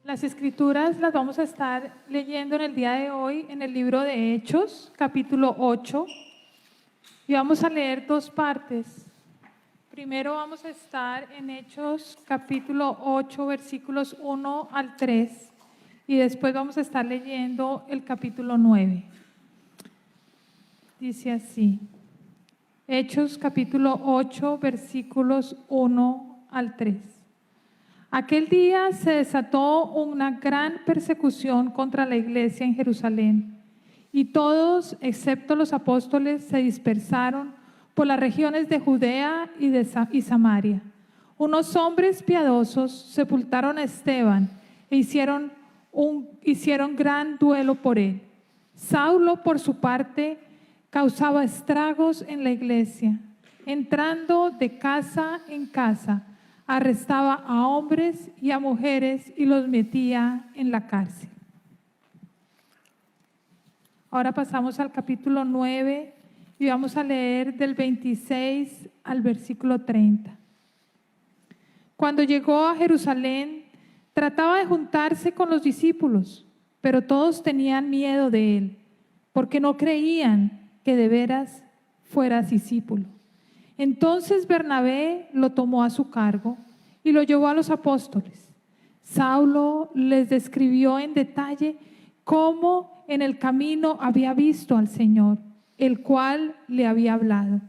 Las escrituras las vamos a estar leyendo en el día de hoy en el libro de Hechos, capítulo 8, y vamos a leer dos partes. Primero vamos a estar en Hechos, capítulo 8, versículos 1 al 3, y después vamos a estar leyendo el capítulo 9. Dice así, Hechos, capítulo 8, versículos 1 al 3. Aquel día se desató una gran persecución contra la iglesia en Jerusalén, y todos, excepto los apóstoles, se dispersaron por las regiones de Judea y Samaria. Unos hombres piadosos sepultaron a Esteban e hicieron gran duelo por él. Saulo, por su parte, causaba estragos en la iglesia, entrando de casa en casa, arrestaba a hombres y a mujeres y los metía en la cárcel. Ahora pasamos al capítulo 9 y vamos a leer del 26 al versículo 30. Cuando llegó a Jerusalén, trataba de juntarse con los discípulos, pero todos tenían miedo de él, porque no creían que de veras fuera discípulo. Entonces Bernabé lo tomó a su cargo y lo llevó a los apóstoles. Saulo les describió en detalle cómo en el camino había visto al Señor, el cual le había hablado,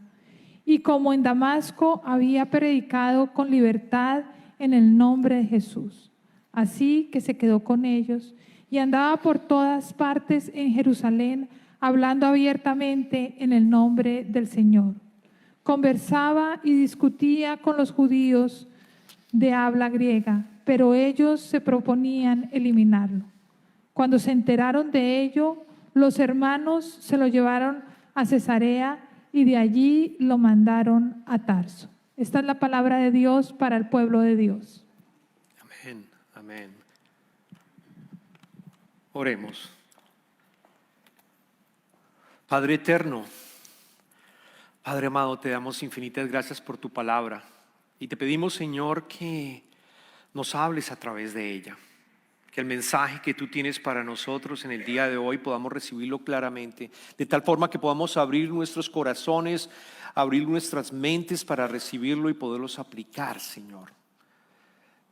y cómo en Damasco había predicado con libertad en el nombre de Jesús. Así que se quedó con ellos y andaba por todas partes en Jerusalén, hablando abiertamente en el nombre del Señor. Conversaba y discutía con los judíos de habla griega, pero ellos se proponían eliminarlo. Cuando se enteraron de ello, los hermanos se lo llevaron a Cesarea y de allí lo mandaron a Tarso. Esta es la palabra de Dios para el pueblo de Dios. Amén, amén. Oremos. Padre eterno, Padre amado, te damos infinitas gracias por tu palabra y te pedimos, Señor, que nos hables a través de ella, que el mensaje que tú tienes para nosotros en el día de hoy podamos recibirlo claramente, de tal forma que podamos abrir nuestros corazones, abrir nuestras mentes para recibirlo y poderlos aplicar, Señor.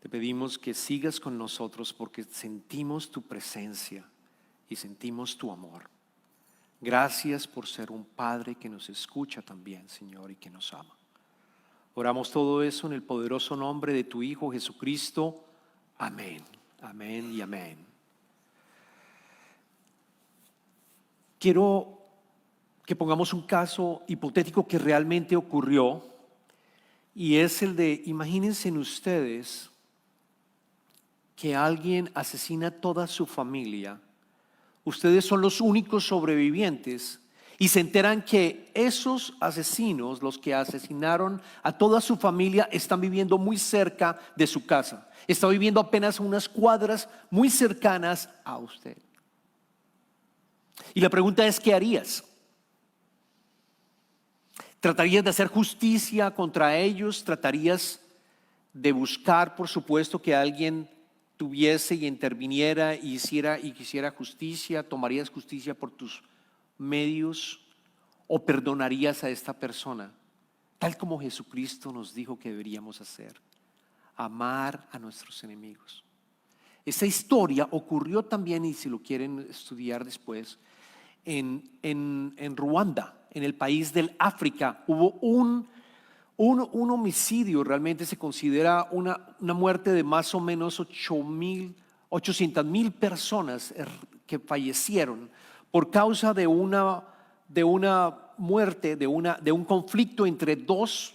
Te pedimos que sigas con nosotros porque sentimos tu presencia y sentimos tu amor. Gracias por ser un Padre que nos escucha también, Señor, y que nos ama. Oramos todo eso en el poderoso nombre de tu Hijo Jesucristo. Amén, amén y amén. Quiero que pongamos un caso hipotético que realmente ocurrió, y es el de, imagínense ustedes que alguien asesina a toda su familia. Ustedes son los únicos sobrevivientes y se enteran que esos asesinos, los que asesinaron a toda su familia, están viviendo muy cerca de su casa. Están viviendo apenas unas cuadras muy cercanas a usted. Y la pregunta es, ¿qué harías? ¿Tratarías de hacer justicia contra ellos? ¿Tratarías de buscar, por supuesto, que alguien tuviese y interviniera y quisiera justicia? ¿Tomarías justicia por tus medios o perdonarías a esta persona? Tal como Jesucristo nos dijo que deberíamos hacer, amar a nuestros enemigos. Esta historia ocurrió también, y si lo quieren estudiar después, en Ruanda, en el país del África. Hubo un homicidio, realmente se considera una muerte de más o menos 800,000 personas que fallecieron por causa de una muerte, de un conflicto entre dos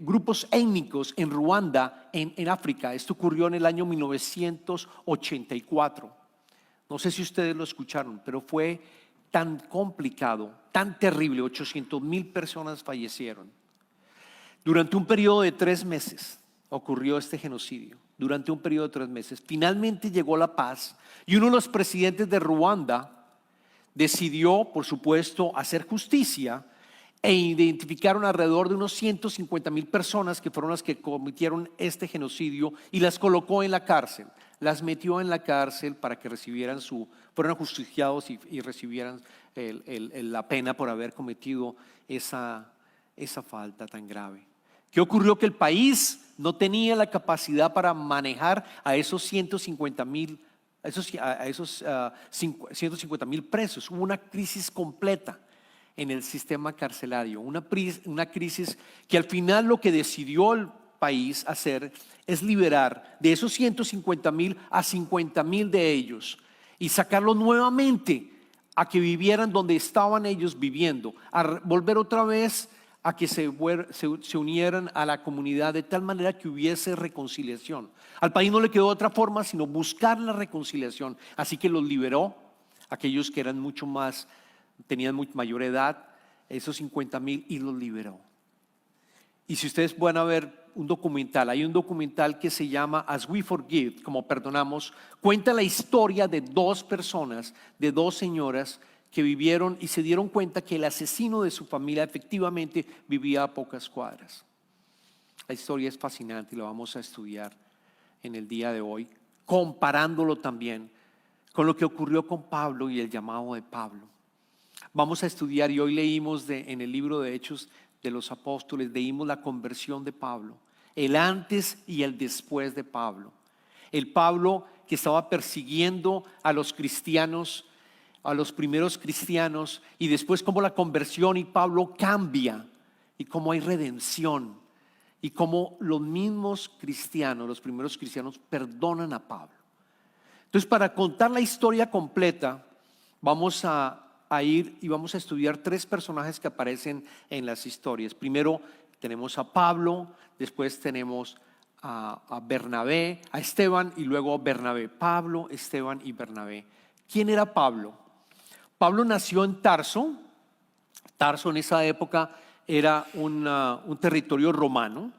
grupos étnicos en Ruanda, en África. Esto ocurrió en el año 1984. No sé si ustedes lo escucharon, pero fue tan complicado, tan terrible. 800,000 personas fallecieron. Durante un periodo de 3 meses ocurrió este genocidio. Durante un periodo de 3 meses. Finalmente llegó la paz y uno de los presidentes de Ruanda decidió, por supuesto, hacer justicia e identificaron alrededor de unos 150,000 personas que fueron las que cometieron este genocidio y las colocó en la cárcel. las metió en la cárcel para que fueran ajusticiados y recibieran la pena por haber cometido esa falta tan grave. ¿Qué ocurrió? Que el país no tenía la capacidad para manejar a esos 150,000 presos. Hubo una crisis completa en el sistema carcelario, una crisis que al final lo que decidió el país hacer es liberar de esos 150,000 a 50,000 de ellos y sacarlos nuevamente a que vivieran donde estaban ellos viviendo, a volver otra vez a que se unieran a la comunidad de tal manera que hubiese reconciliación. Al país no le quedó otra forma sino buscar la reconciliación, así que los liberó, aquellos que eran tenían mucho mayor edad, esos 50,000, y los liberó. Y si ustedes van a ver hay un documental que se llama As We Forgive, como perdonamos, cuenta la historia de dos personas, de dos señoras que vivieron y se dieron cuenta que el asesino de su familia efectivamente vivía a pocas cuadras. La historia es fascinante y la vamos a estudiar en el día de hoy, comparándolo también con lo que ocurrió con Pablo y el llamado de Pablo. Vamos a estudiar, y hoy leímos en el libro de Hechos de los Apóstoles, leímos la conversión de Pablo, el antes y el después de Pablo. El Pablo que estaba persiguiendo a los cristianos, a los primeros cristianos, y después cómo la conversión y Pablo cambia, y cómo hay redención, y cómo los mismos cristianos, los primeros cristianos, perdonan a Pablo. Entonces, para contar la historia completa, vamos a ir y vamos a estudiar tres personajes que aparecen en las historias. Primero tenemos a Pablo, después tenemos a Bernabé, a Esteban, y luego a Bernabé. Pablo, Esteban y Bernabé. ¿Quién era Pablo? Pablo nació en Tarso. Tarso en esa época era un territorio romano.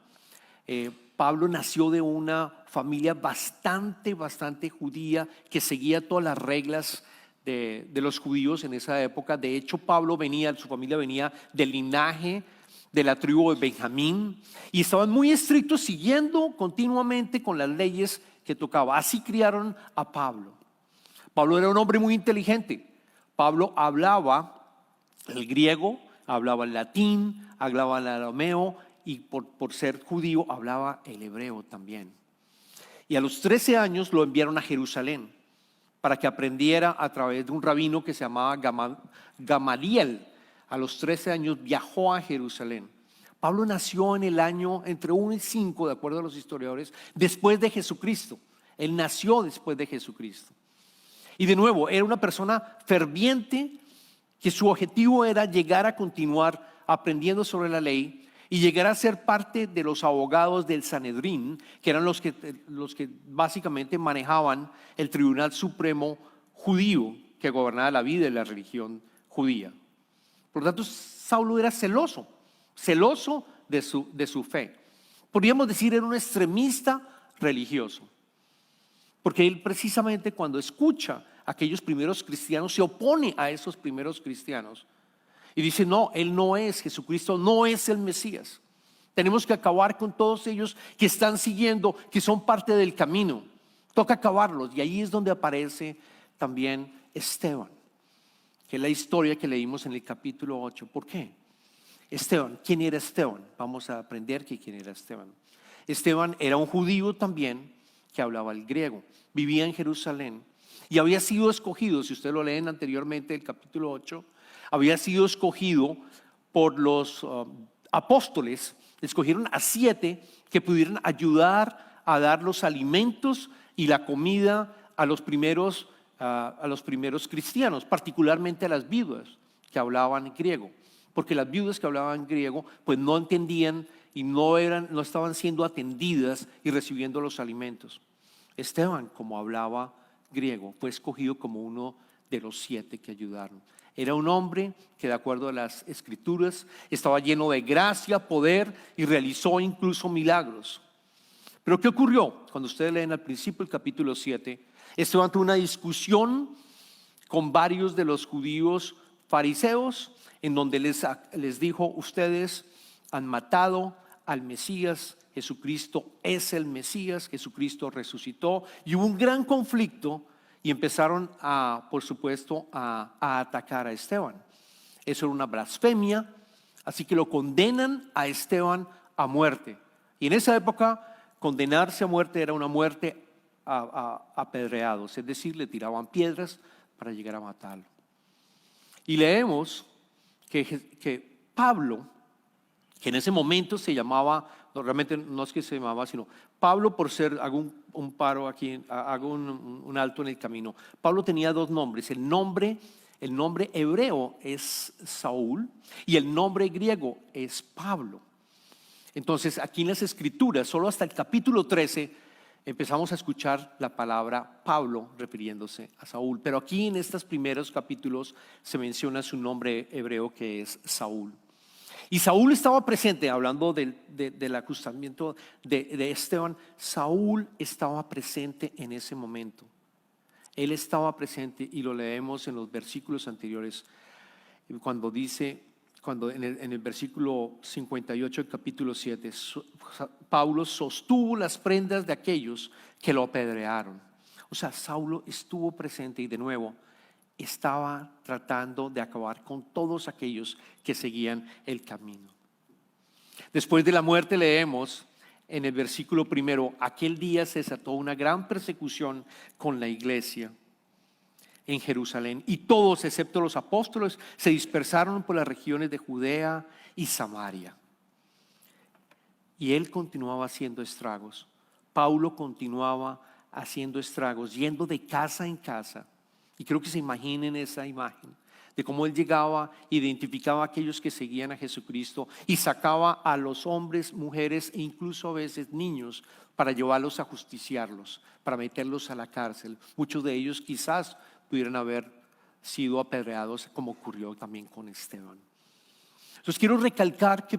Pablo nació de una familia bastante judía que seguía todas las reglas de los judíos en esa época. De hecho, su familia venía del linaje de la tribu de Benjamín y estaban muy estrictos, siguiendo continuamente con las leyes que tocaba. Así criaron a Pablo. Pablo era un hombre muy inteligente. Pablo hablaba el griego, hablaba el latín, hablaba el arameo, y por ser judío hablaba el hebreo también. Y a los 13 años lo enviaron a Jerusalén para que aprendiera a través de un rabino que se llamaba Gamaliel. A los 13 años viajó a Jerusalén. Pablo nació en el año entre 1 y 5, de acuerdo a los historiadores, después de Jesucristo. Él nació después de Jesucristo. Y de nuevo, era una persona ferviente que su objetivo era llegar a continuar aprendiendo sobre la ley y llegar a ser parte de los abogados del Sanedrín, que eran los que básicamente manejaban el Tribunal Supremo judío que gobernaba la vida y la religión judía. Por lo tanto, Saulo era celoso de su fe. Podríamos decir, era un extremista religioso. Porque él precisamente cuando escucha a aquellos primeros cristianos se opone a esos primeros cristianos y dice: no, él no es, Jesucristo no es el Mesías. Tenemos que acabar con todos ellos que están siguiendo, que son parte del camino. Toca acabarlos. Y ahí es donde aparece también Esteban, que es la historia que leímos en el capítulo 8. ¿Por qué? Esteban, ¿quién era Esteban? Vamos a aprender quién era Esteban. Esteban era un judío también que hablaba el griego, vivía en Jerusalén y había sido escogido, si ustedes lo leen anteriormente, el capítulo 8, había sido escogido por los apóstoles. Escogieron a 7 que pudieran ayudar a dar los alimentos y la comida a los primeros cristianos, particularmente a las viudas que hablaban griego, porque las viudas que hablaban griego pues no entendían y no estaban siendo atendidas y recibiendo los alimentos. Esteban, como hablaba griego, fue escogido como uno de los 7 que ayudaron. Era un hombre que, de acuerdo a las escrituras, estaba lleno de gracia, poder y realizó incluso milagros. Pero ¿qué ocurrió? Cuando ustedes leen al principio el capítulo 7, Esteban tuvo una discusión con varios de los judíos fariseos, en donde les dijo: ustedes han matado al Mesías Jesucristo es el Mesías, Jesucristo resucitó, y hubo un gran conflicto y empezaron por supuesto, a atacar a Esteban. Eso era una blasfemia, así que lo condenan a Esteban a muerte. Y en esa época, condenarse a muerte era una muerte apedreados, es decir, le tiraban piedras para llegar a matarlo. Y leemos que Pablo, que en ese momento se llamaba, no, realmente no es que se llamaba, sino Pablo, por ser, hago un paro aquí, hago un alto en el camino. Pablo tenía dos nombres. El nombre hebreo es Saúl y el nombre griego es Pablo. Entonces, aquí en las Escrituras, solo hasta el capítulo 13, empezamos a escuchar la palabra Pablo refiriéndose a Saúl. Pero aquí en estos primeros capítulos se menciona su nombre hebreo, que es Saúl. Y Saúl estaba presente, hablando del acusamiento de Esteban. Saúl estaba presente en ese momento. Él estaba presente, y lo leemos en los versículos anteriores, cuando dice, en el versículo 58 del capítulo 7, Pablo sostuvo las prendas de aquellos que lo apedrearon. O sea, Saulo estuvo presente y de nuevo estaba tratando de acabar con todos aquellos que seguían el camino. Después de la muerte leemos en el versículo primero: aquel día se desató una gran persecución con la iglesia en Jerusalén, y todos excepto los apóstoles se dispersaron por las regiones de Judea y Samaria. Y él continuaba haciendo estragos. Pablo continuaba haciendo estragos, yendo de casa en casa. Y creo que se imaginen esa imagen de cómo él llegaba, identificaba a aquellos que seguían a Jesucristo y sacaba a los hombres, mujeres e incluso a veces niños para llevarlos a justiciarlos, para meterlos a la cárcel. Muchos de ellos quizás pudieran haber sido apedreados, como ocurrió también con Esteban. Entonces quiero recalcar que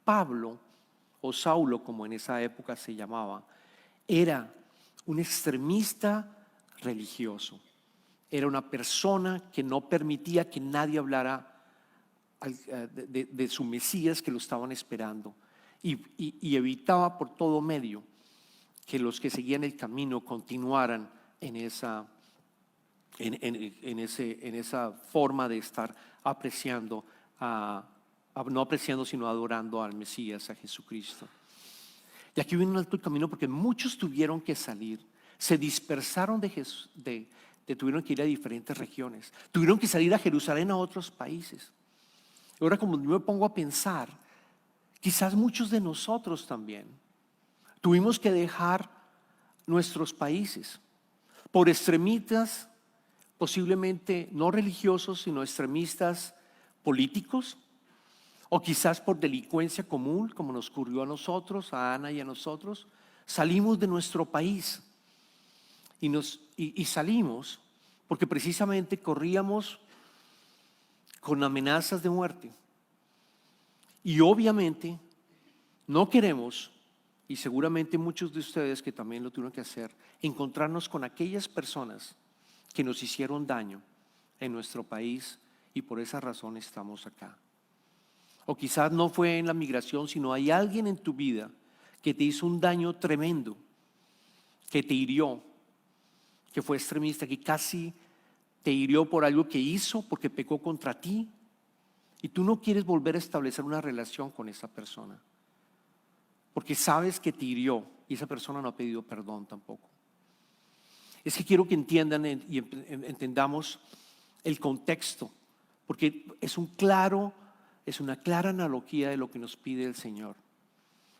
Pablo, o Saulo como en esa época se llamaba, era un extremista religioso. Era una persona que no permitía que nadie hablara de su Mesías, que lo estaban esperando, y evitaba por todo medio que los que seguían el camino continuaran en esa forma de estar apreciando, no apreciando sino adorando al Mesías, a Jesucristo. Y aquí viene un alto camino, porque muchos tuvieron que salir, se dispersaron tuvieron que ir a diferentes regiones, tuvieron que salir a Jerusalén, a otros países. Ahora, como yo me pongo a pensar, quizás muchos de nosotros también tuvimos que dejar nuestros países por extremistas, posiblemente no religiosos, sino extremistas políticos, o quizás por delincuencia común, como nos ocurrió a nosotros, a Ana y a nosotros. Salimos de nuestro país y salimos porque precisamente corríamos con amenazas de muerte. Y obviamente no queremos, y seguramente muchos de ustedes que también lo tuvieron que hacer, encontrarnos con aquellas personas que nos hicieron daño en nuestro país, y por esa razón estamos acá. O quizás no fue en la migración, sino hay alguien en tu vida que te hizo un daño tremendo, que te hirió, que fue extremista, que casi te hirió por algo que hizo, porque pecó contra ti, y tú no quieres volver a establecer una relación con esa persona, porque sabes que te hirió y esa persona no ha pedido perdón tampoco. Es que quiero que entiendan y entendamos el contexto, porque es una clara analogía de lo que nos pide el Señor.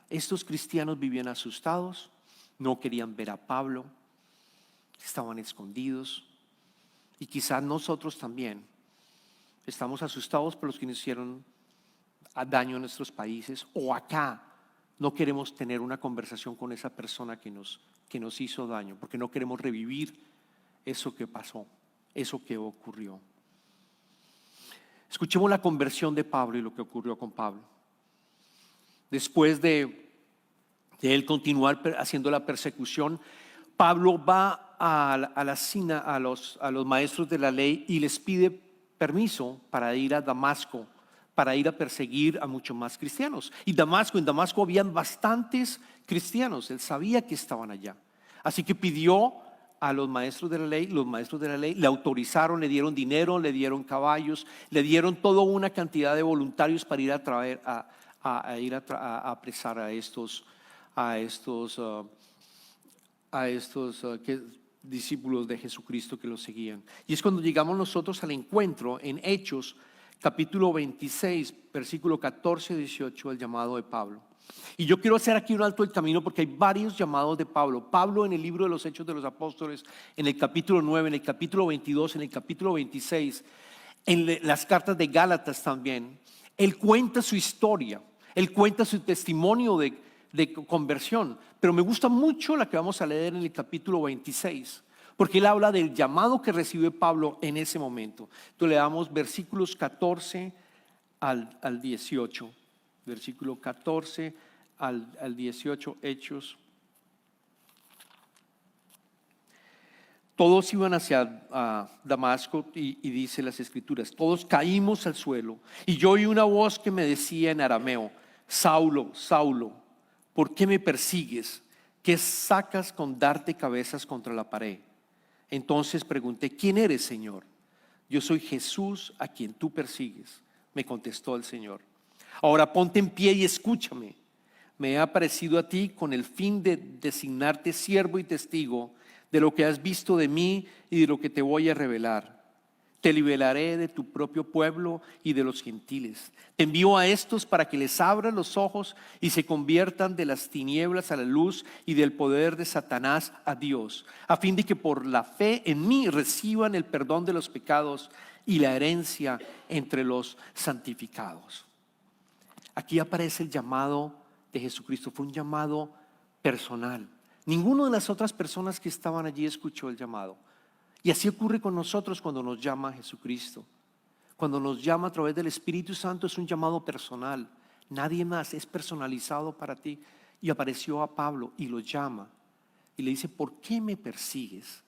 Estos cristianos vivían asustados, no querían ver a Pablo, estaban escondidos, y quizás nosotros también estamos asustados por los que nos hicieron daño en nuestros países, o acá no queremos tener una conversación con esa persona que nos hizo daño, porque no queremos revivir eso que pasó, eso que ocurrió. Escuchemos la conversión de Pablo y lo que ocurrió con Pablo. Después de él continuar haciendo la persecución, Pablo va a los maestros de la ley y les pide permiso para ir a Damasco para ir a perseguir a muchos más cristianos. Y en Damasco habían bastantes cristianos, él sabía que estaban allá. Así que pidió a los maestros de la ley le autorizaron, le dieron dinero, le dieron caballos, le dieron toda una cantidad de voluntarios para ir a apresar a estos discípulos de Jesucristo que los seguían. Y es cuando llegamos nosotros al encuentro en Hechos capítulo 26, versículo 14 y 18, el llamado de Pablo. Y yo quiero hacer aquí un alto del camino porque hay varios llamados de Pablo. Pablo en el libro de los Hechos de los Apóstoles, en el capítulo 9, en el capítulo 22, en el capítulo 26, en las cartas de Gálatas también, él cuenta su historia, él cuenta su testimonio de conversión. Pero me gusta mucho la que vamos a leer en el capítulo 26, porque él habla del llamado que recibe Pablo en ese momento. Entonces le damos versículos 14 al 18. Versículo 14 al 18, Hechos. Todos iban hacia Damasco y dice las escrituras, todos caímos al suelo y yo oí una voz que me decía en arameo, Saulo, Saulo, ¿por qué me persigues? ¿Qué sacas con darte cabezas contra la pared? Entonces pregunté, ¿quién eres, Señor? Yo soy Jesús a quien tú persigues, me contestó el Señor. Ahora ponte en pie y escúchame. Me he aparecido a ti con el fin de designarte siervo y testigo de lo que has visto de mí y de lo que te voy a revelar. Te liberaré de tu propio pueblo y de los gentiles. Te envío a estos para que les abras los ojos y se conviertan de las tinieblas a la luz y del poder de Satanás a Dios, a fin de que por la fe en mí reciban el perdón de los pecados y la herencia entre los santificados. Aquí aparece el llamado de Jesucristo, fue un llamado personal. Ninguna de las otras personas que estaban allí escuchó el llamado. Y así ocurre con nosotros cuando nos llama Jesucristo. Cuando nos llama a través del Espíritu Santo es un llamado personal. Nadie más, es personalizado para ti. Y apareció a Pablo y lo llama y le dice, ¿por qué me persigues?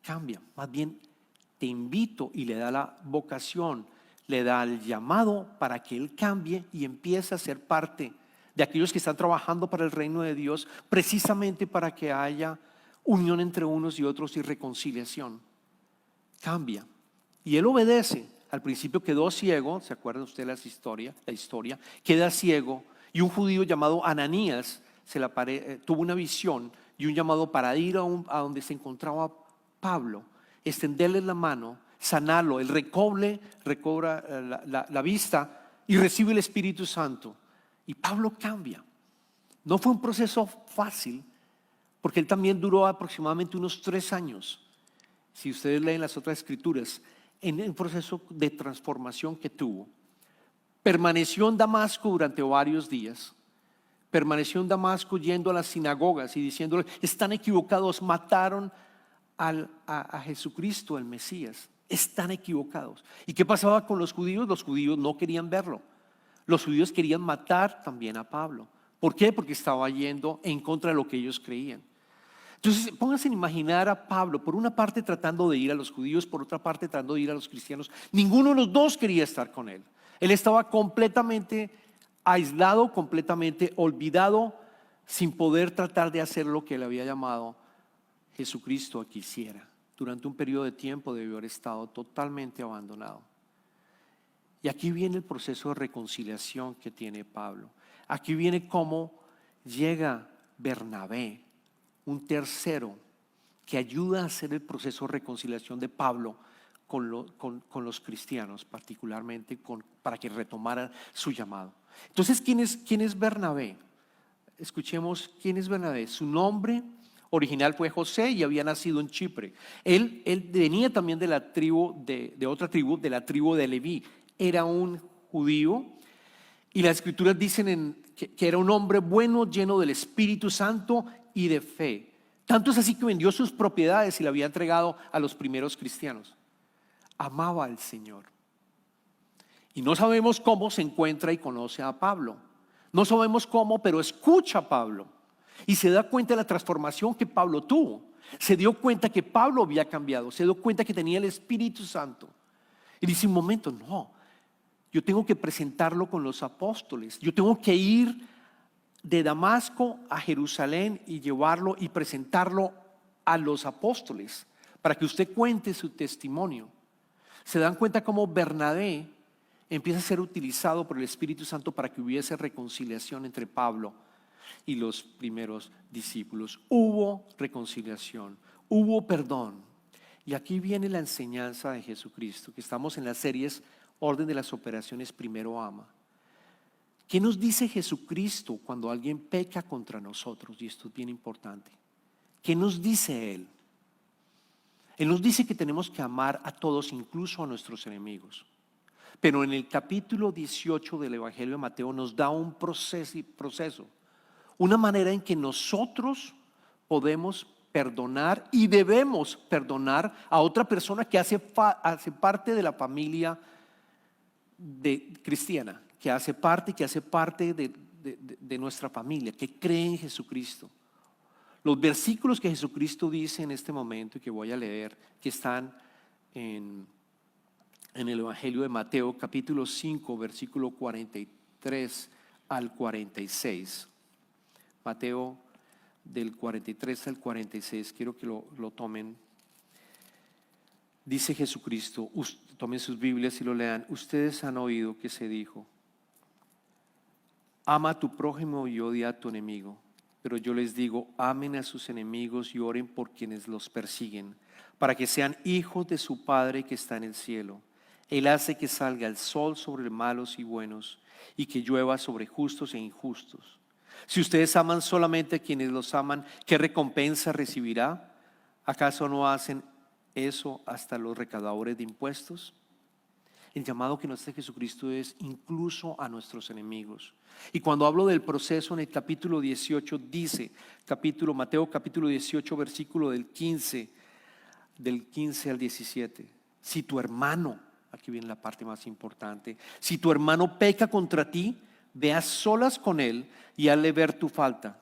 Cambia, más bien te invito, y le da la vocación, le da el llamado para que él cambie y empiece a ser parte de aquellos que están trabajando para el reino de Dios, precisamente para que haya unión entre unos y otros y reconciliación. Cambia y él obedece. Al principio quedó ciego, ¿se acuerdan ustedes la historia? Queda ciego y un judío llamado Ananías tuvo una visión y un llamado para ir a donde se encontraba Pablo, extenderle la mano, sanarlo. Él recobra la vista y recibe el Espíritu Santo. Y Pablo cambia. No fue un proceso fácil, porque él también duró aproximadamente unos 3 años. Si ustedes leen las otras escrituras, en el proceso de transformación que tuvo. Permaneció en Damasco durante varios días. Permaneció en Damasco yendo a las sinagogas y diciéndole, están equivocados, mataron a Jesucristo, el Mesías. Están equivocados. ¿Y qué pasaba con los judíos? Los judíos no querían verlo. Los judíos querían matar también a Pablo. ¿Por qué? Porque estaba yendo en contra de lo que ellos creían. Entonces pónganse a imaginar a Pablo, por una parte tratando de ir a los judíos, por otra parte tratando de ir a los cristianos. Ninguno de los dos quería estar con él. Él estaba completamente aislado, completamente olvidado, sin poder tratar de hacer lo que él había llamado Jesucristo a que hiciera. Durante un periodo de tiempo debió haber estado totalmente abandonado. Y aquí viene el proceso de reconciliación que tiene Pablo. Aquí viene cómo llega Bernabé, un tercero que ayuda a hacer el proceso de reconciliación de Pablo con los cristianos, particularmente para que retomara su llamado. Entonces, ¿quién es Bernabé? Escuchemos quién es Bernabé. Su nombre original fue José y había nacido en Chipre. Él venía también de la tribu de otra tribu, de la tribu de Leví. Era un judío y las escrituras dicen que era un hombre bueno, lleno del Espíritu Santo y de fe. Tanto es así que vendió sus propiedades y la había entregado a los primeros cristianos. Amaba al Señor. Y no sabemos cómo se encuentra y conoce a Pablo. No sabemos cómo, pero escucha a Pablo y se da cuenta de la transformación que Pablo tuvo. Se dio cuenta que Pablo había cambiado, se dio cuenta que tenía el Espíritu Santo. Y dice, un momento, no, Yo tengo que presentarlo con los apóstoles. Yo tengo que ir de Damasco a Jerusalén y llevarlo y presentarlo a los apóstoles para que usted cuente su testimonio. Se dan cuenta cómo Bernabé empieza a ser utilizado por el Espíritu Santo para que hubiese reconciliación entre Pablo y los primeros discípulos. Hubo reconciliación, hubo perdón. Y aquí viene la enseñanza de Jesucristo, que estamos en las series Orden de las Operaciones Primero Ama. ¿Qué nos dice Jesucristo cuando alguien peca contra nosotros? Y esto es bien importante. ¿Qué nos dice Él? Él nos dice que tenemos que amar a todos, incluso a nuestros enemigos. Pero en el capítulo 18 del Evangelio de Mateo nos da un proceso, una manera en que nosotros podemos perdonar y debemos perdonar a otra persona que hace parte de la familia cristiana, que hace parte de nuestra familia, que cree en Jesucristo. Los versículos que Jesucristo dice en este momento y que voy a leer, que están en el Evangelio de Mateo, capítulo 5, versículo 43 al 46. Mateo del 43 al 46, quiero que lo tomen. Dice Jesucristo, tomen sus Biblias y lo lean. Ustedes han oído que se dijo: ama a tu prójimo y odia a tu enemigo. Pero yo les digo, amen a sus enemigos y oren por quienes los persiguen, para que sean hijos de su Padre que está en el cielo. Él hace que salga el sol sobre malos y buenos, y que llueva sobre justos e injustos. Si ustedes aman solamente a quienes los aman, ¿qué recompensa recibirá? ¿Acaso no hacen eso hasta los recaudadores de impuestos? El llamado que nos hace Jesucristo es incluso a nuestros enemigos. Y cuando hablo del proceso en el capítulo 18 dice, Mateo capítulo 18 versículo del 15 al 17. Si tu hermano, aquí viene la parte más importante, si tu hermano peca contra ti, ve a solas con él y hazle ver tu falta.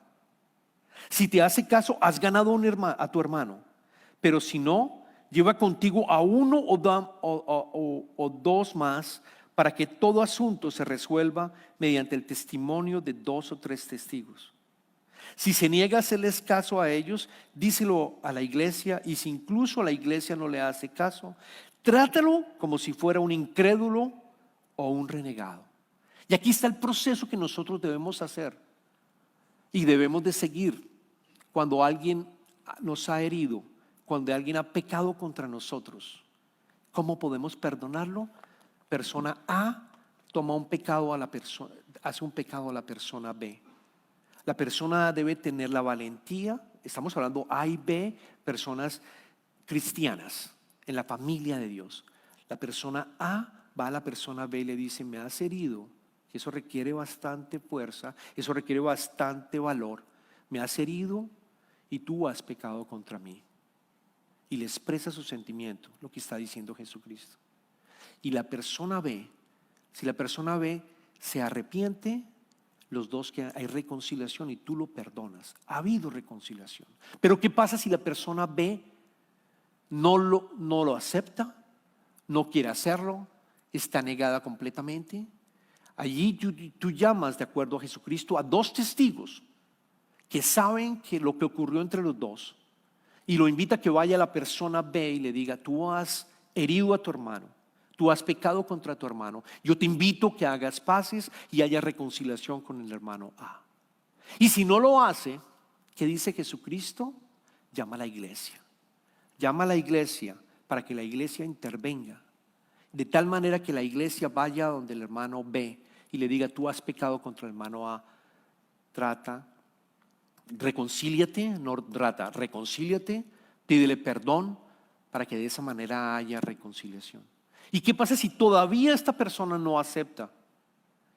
Si te hace caso, has ganado a tu hermano. Pero si no, lleva contigo a uno o dos más, para que todo asunto se resuelva mediante el testimonio de 2 o 3 testigos. Si se niega a hacerles caso a ellos, díselo a la iglesia, y si incluso la iglesia no le hace caso, trátalo como si fuera un incrédulo o un renegado. Y aquí está el proceso que nosotros debemos hacer y debemos de seguir cuando alguien nos ha herido, cuando alguien ha pecado contra nosotros. ¿Cómo podemos perdonarlo? Persona A toma un pecado a la persona, hace un pecado a la persona B. La persona A debe tener la valentía. Estamos hablando A y B, personas cristianas en la familia de Dios. La persona A va a la persona B y le dice: me has herido. Que eso requiere bastante fuerza, eso requiere bastante valor. Me has herido y tú has pecado contra mí. Y le expresa su sentimiento, lo que está diciendo Jesucristo. Y la persona B, si la persona B se arrepiente, los dos, que hay reconciliación y tú lo perdonas. Ha habido reconciliación. Pero ¿qué pasa si la persona B no lo acepta, no quiere hacerlo, está negada completamente? Allí tú llamas, de acuerdo a Jesucristo, a 2 testigos que saben que lo que ocurrió entre los dos, y lo invita a que vaya a la persona B y le diga: tú has herido a tu hermano, tú has pecado contra tu hermano, yo te invito a que hagas paces y haya reconciliación con el hermano A. Y si no lo hace, ¿qué dice Jesucristo? Llama a la iglesia. Llama a la iglesia para que la iglesia intervenga, de tal manera que la iglesia vaya donde el hermano B y le diga: tú has pecado contra el hermano A, reconcíliate, pídele perdón, para que de esa manera haya reconciliación. ¿Y qué pasa si todavía esta persona no acepta?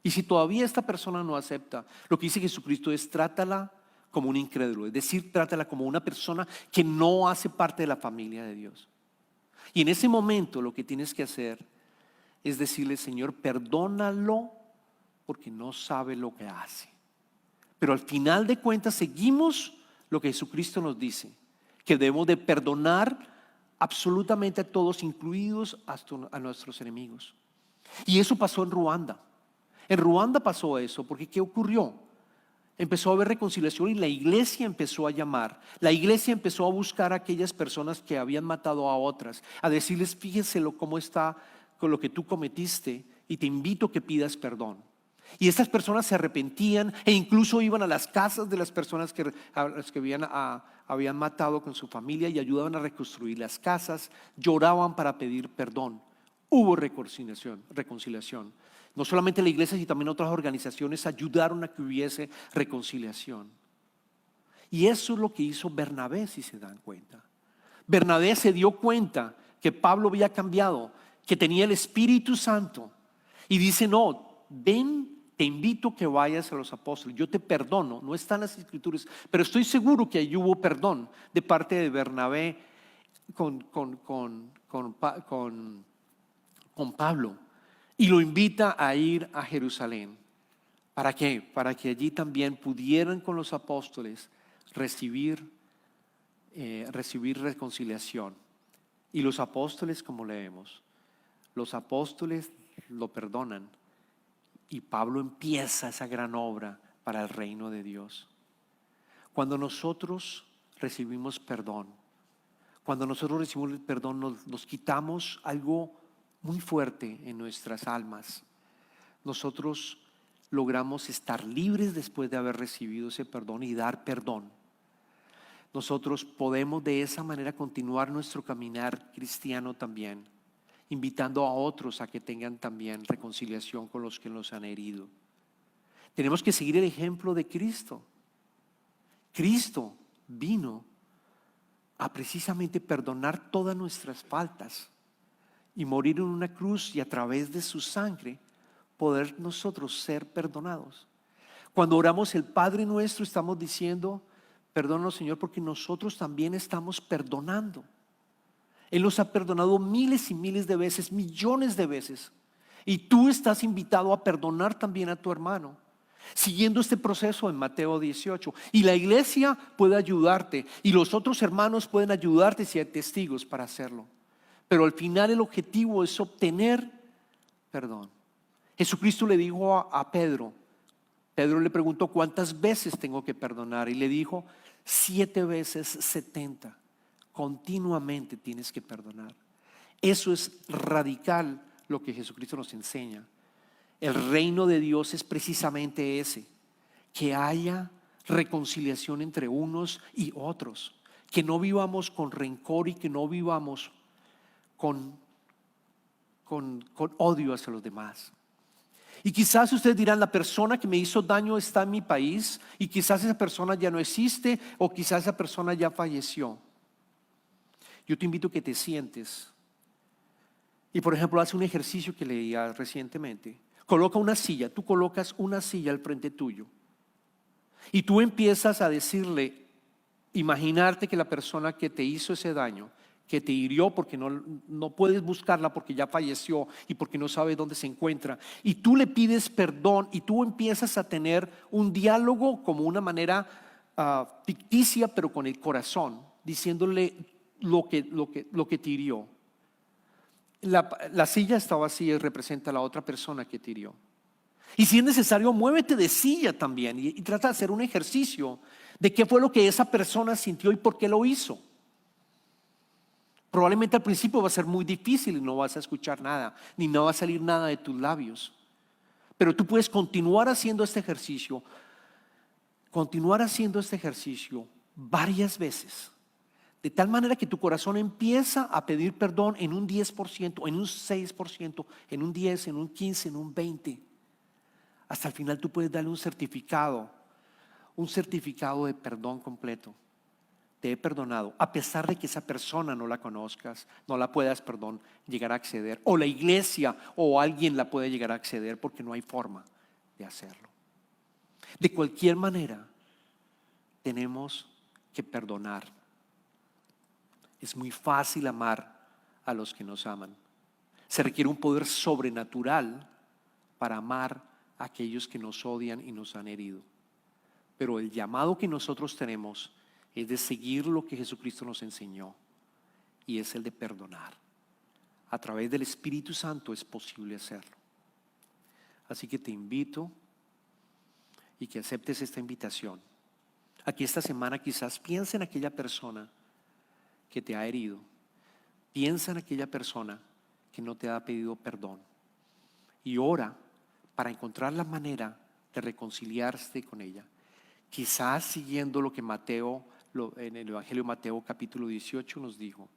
Y si todavía esta persona no acepta, lo que dice Jesucristo es: trátala como un incrédulo, es decir, trátala como una persona que no hace parte de la familia de Dios. Y en ese momento lo que tienes que hacer es decirle: Señor, perdónalo porque no sabe lo que hace. Pero al final de cuentas seguimos lo que Jesucristo nos dice, que debemos de perdonar absolutamente a todos, incluidos hasta a nuestros enemigos. Y eso pasó en Ruanda. En Ruanda pasó eso porque ¿qué ocurrió? Empezó a haber reconciliación y la iglesia empezó a llamar. La iglesia empezó a buscar a aquellas personas que habían matado a otras, a decirles, fíjese cómo está con lo que tú cometiste y te invito a que pidas perdón. Y estas personas se arrepentían e incluso iban a las casas de las personas a las que habían matado con su familia y ayudaban a reconstruir las casas, lloraban para pedir perdón. Hubo reconciliación. No solamente la iglesia, sino también otras organizaciones ayudaron a que hubiese reconciliación. Y eso es lo que hizo Bernabé, si se dan cuenta. Bernabé se dio cuenta que Pablo había cambiado, que tenía el Espíritu Santo. Y dice, no, ven, te invito a que vayas a los apóstoles. Yo te perdono, no están las escrituras, pero estoy seguro que allí hubo perdón de parte de Bernabé con Pablo. Y lo invita a ir a Jerusalén. ¿Para qué? Para que allí también pudieran con los apóstoles recibir reconciliación. Y los apóstoles, como leemos, los apóstoles lo perdonan. Y Pablo empieza esa gran obra para el reino de Dios. Cuando nosotros recibimos perdón, nos quitamos algo muy fuerte en nuestras almas. Nosotros logramos estar libres después de haber recibido ese perdón y dar perdón. Nosotros podemos de esa manera continuar nuestro caminar cristiano también, invitando a otros a que tengan también reconciliación con los que nos han herido. Tenemos que seguir el ejemplo de Cristo. Cristo vino a precisamente perdonar todas nuestras faltas y morir en una cruz y a través de su sangre poder nosotros ser perdonados. Cuando oramos el Padre Nuestro estamos diciendo, perdónanos Señor porque nosotros también estamos perdonando. Él nos ha perdonado miles y miles de veces, millones de veces. Y tú estás invitado a perdonar también a tu hermano, siguiendo este proceso en Mateo 18. Y la iglesia puede ayudarte y los otros hermanos pueden ayudarte si hay testigos para hacerlo. Pero al final el objetivo es obtener perdón. Jesucristo le dijo a Pedro le preguntó ¿cuántas veces tengo que perdonar? Y le dijo 7 veces 70. Continuamente tienes que perdonar. Eso es radical lo que Jesucristo nos enseña. El reino de Dios es precisamente ese, que haya reconciliación entre unos y otros, que no vivamos con rencor y que no vivamos con odio hacia los demás. Y quizás ustedes dirán, la persona que me hizo daño está en mi país y quizás esa persona ya no existe o quizás esa persona ya falleció. Yo te invito a que te sientes y por ejemplo haz un ejercicio que leía recientemente. Coloca una silla, tú colocas una silla al frente tuyo y tú empiezas a decirle, imaginarte que la persona que te hizo ese daño, que te hirió porque no puedes buscarla porque ya falleció y porque no sabes dónde se encuentra, y tú le pides perdón y tú empiezas a tener un diálogo como una manera ficticia pero con el corazón, diciéndole lo que te hirió. La silla está vacía y representa a la otra persona que te hirió. Y si es necesario, muévete de silla también y trata de hacer un ejercicio de qué fue lo que esa persona sintió y por qué lo hizo. Probablemente al principio va a ser muy difícil y no vas a escuchar nada, ni no va a salir nada de tus labios. Pero tú puedes continuar haciendo este ejercicio varias veces, de tal manera que tu corazón empieza a pedir perdón en un 10%, en un 6%, en un 10%, en un 15%, en un 20%. Hasta el final tú puedes darle un certificado de perdón completo. Te he perdonado, a pesar de que esa persona no la conozcas, no la puedas, llegar a acceder, o la iglesia o alguien la puede llegar a acceder porque no hay forma de hacerlo. De cualquier manera, tenemos que perdonar. Es muy fácil amar a los que nos aman. Se requiere un poder sobrenatural para amar a aquellos que nos odian y nos han herido. Pero el llamado que nosotros tenemos es de seguir lo que Jesucristo nos enseñó y es el de perdonar a través del Espíritu Santo es posible hacerlo. Así que te invito y que aceptes esta invitación. Aquí esta semana quizás piensa en aquella persona que te ha herido. Piensa en aquella persona que no te ha pedido perdón. Y ora para encontrar la manera de reconciliarse con ella. Quizás siguiendo lo que Mateo, en el Evangelio de Mateo capítulo 18 nos dijo,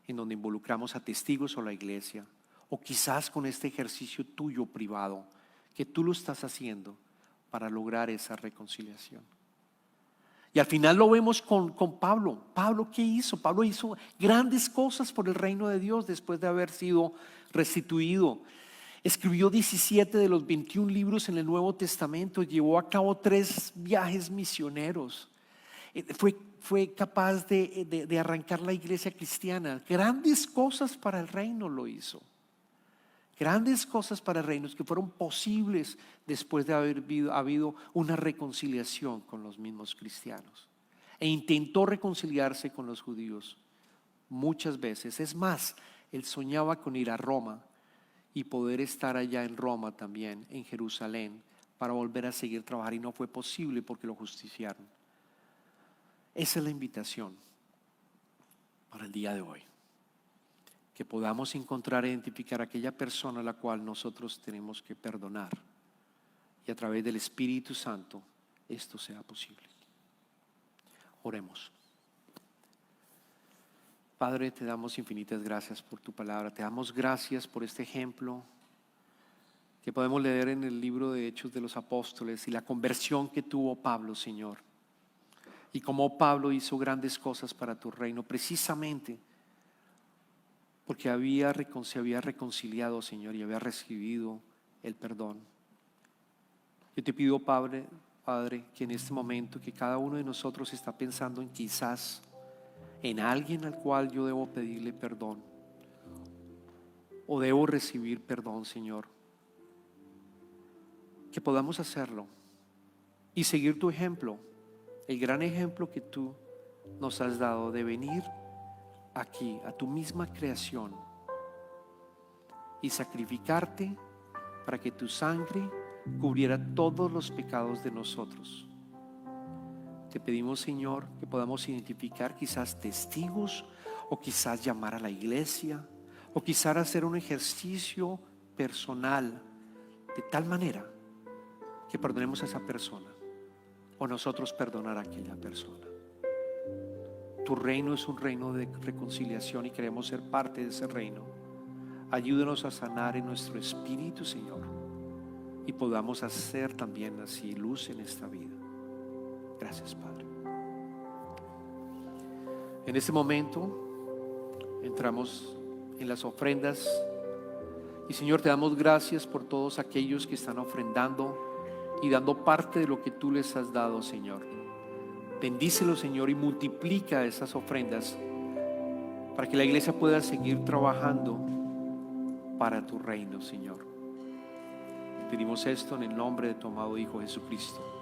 en donde involucramos a testigos o la iglesia. O quizás con este ejercicio tuyo privado, que tú lo estás haciendo para lograr esa reconciliación. Y al final lo vemos con Pablo. ¿Pablo qué hizo? Pablo hizo grandes cosas por el reino de Dios después de haber sido restituido. Escribió 17 de los 21 libros en el Nuevo Testamento. Llevó a cabo 3 viajes misioneros. Fue capaz de arrancar la iglesia cristiana. Grandes cosas para el reino lo hizo. Grandes cosas para el reino que fueron posibles después de haber habido una reconciliación con los mismos cristianos. E intentó reconciliarse con los judíos muchas veces. Es más, él soñaba con ir a Roma y poder estar allá en Roma también, en Jerusalén, para volver a seguir trabajando, y no fue posible porque lo justiciaron. Esa es la invitación para el día de hoy. Que podamos encontrar e identificar a aquella persona a la cual nosotros tenemos que perdonar, y a través del Espíritu Santo esto sea posible. Oremos. Padre, te damos infinitas gracias por tu palabra. Te damos gracias por este ejemplo que podemos leer en el libro de Hechos de los Apóstoles y la conversión que tuvo Pablo, Señor. Y cómo Pablo hizo grandes cosas para tu reino, precisamente porque se había reconciliado, Señor, y había recibido el perdón. Yo te pido, Padre, que en este momento que cada uno de nosotros está pensando en quizás en alguien al cual yo debo pedirle perdón o debo recibir perdón, Señor, que podamos hacerlo y seguir tu ejemplo, el gran ejemplo que tú nos has dado de venir aquí a tu misma creación y sacrificarte para que tu sangre cubriera todos los pecados de nosotros. Te pedimos, Señor, que podamos identificar quizás testigos, o quizás llamar a la iglesia, o quizás hacer un ejercicio personal de tal manera que perdonemos a esa persona, o nosotros perdonar a aquella persona. Tu reino es un reino de reconciliación y queremos ser parte de ese reino. Ayúdanos a sanar en nuestro espíritu, Señor, y podamos hacer también así luz en esta vida. Gracias, Padre. En este momento entramos en las ofrendas y, Señor, te damos gracias por todos aquellos que están ofrendando y dando parte de lo que tú les has dado, Señor. Bendícelo, Señor, y multiplica esas ofrendas para que la iglesia pueda seguir trabajando para tu reino, Señor. Pedimos esto en el nombre de tu amado Hijo Jesucristo.